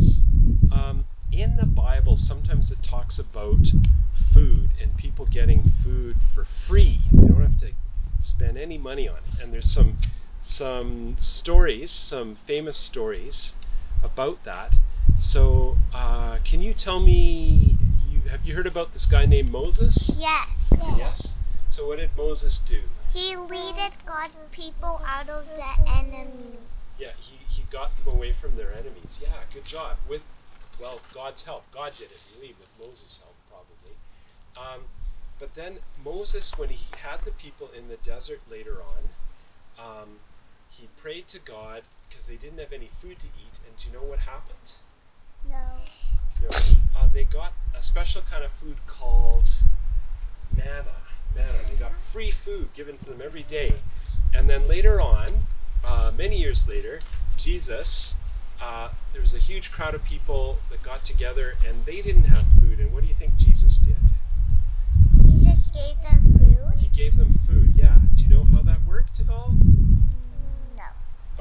questions. In the Bible, sometimes it talks about food and people getting food for free. They don't have to spend any money on it. And there's some stories, some famous stories about that. So can you tell me, have you heard about this guy named Moses? Yes. Yes? So what did Moses do? He leaded God's people out of the enemy. Yeah, he got them away from their enemies. Yeah, good job. With, God's help. God did it, really, with Moses' help, probably. But then Moses, when he had the people in the desert later on, he prayed to God because they didn't have any food to eat. And do you know what happened? No. They got a special kind of food called manna. They got free food given to them every day. And then later on, many years later, Jesus, there was a huge crowd of people that got together and they didn't have food. And what do you think Jesus did? Jesus gave them food? He gave them food, yeah. Do you know how that worked at all? No.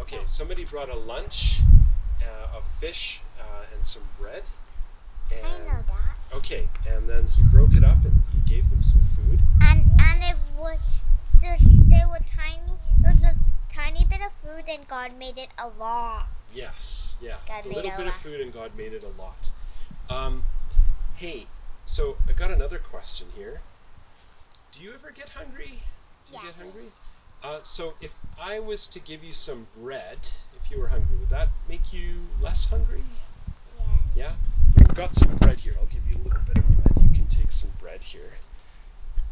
Okay, somebody brought a lunch of fish and some bread. And, I know that. Okay, and then he broke it up and he gave them some food. And it was there was a tiny bit of food and God made it a lot. Yes, yeah. God A made little it a bit lot. of food and God made it a lot. Hey, so I got another question here. Do you ever get hungry? Do you Yes. get hungry? So if I was to give you some bread, if you were hungry, would that make you less hungry? Yes. Yeah? I've got some bread here. I'll give you a little bit of bread. You can take some bread here.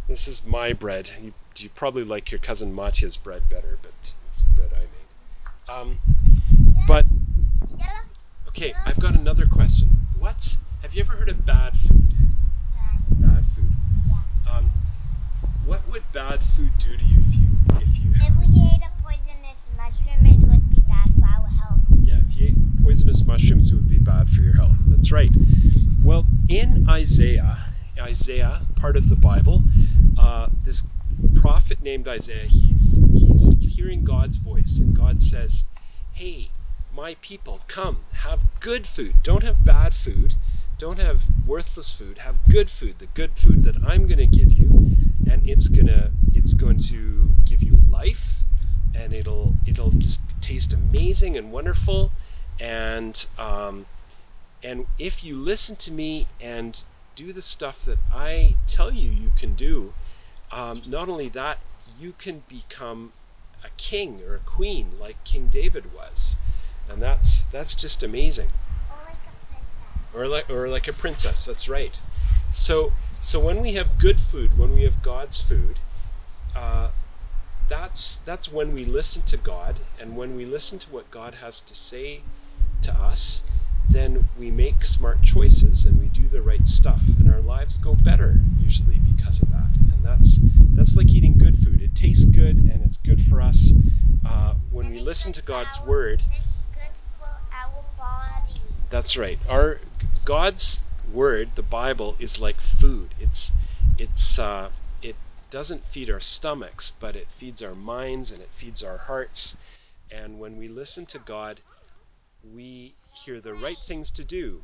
This is my bread. You probably like your cousin Matya's bread better, but it's bread I made. But, okay, I've got another question. Have you ever heard of bad food? Bad food. Yeah. What would bad food do to you if you If we ate a poisonous mushroom, it would be bad for our health. Yeah, if you ate poisonous mushrooms, it would be bad for your health. That's right. Well, in Isaiah, part of the Bible, this prophet named Isaiah, he's hearing God's voice, and God says, "Hey, my people, come, have good food. Don't have bad food. Don't have worthless food. Have good food. The good food that I'm going to give you, and it's going to give you life, and it'll just taste amazing and wonderful, and if you listen to me and do the stuff that I tell you can do, not only that, you can become a king or a queen like King David was, and that's just amazing." Or like a princess. That's right. So when we have good food, when we have God's food, that's when we listen to God, and when we listen to what God has to say to us, then we make smart choices and we do the right stuff, and our lives go better usually because of that. And that's like eating good food. It tastes good and it's good for us. When we listen to God's word, It's good for our body. that's right. God's word, the Bible, is like food. It doesn't feed our stomachs, but it feeds our minds and it feeds our hearts. And when we listen to God, we hear the right things to do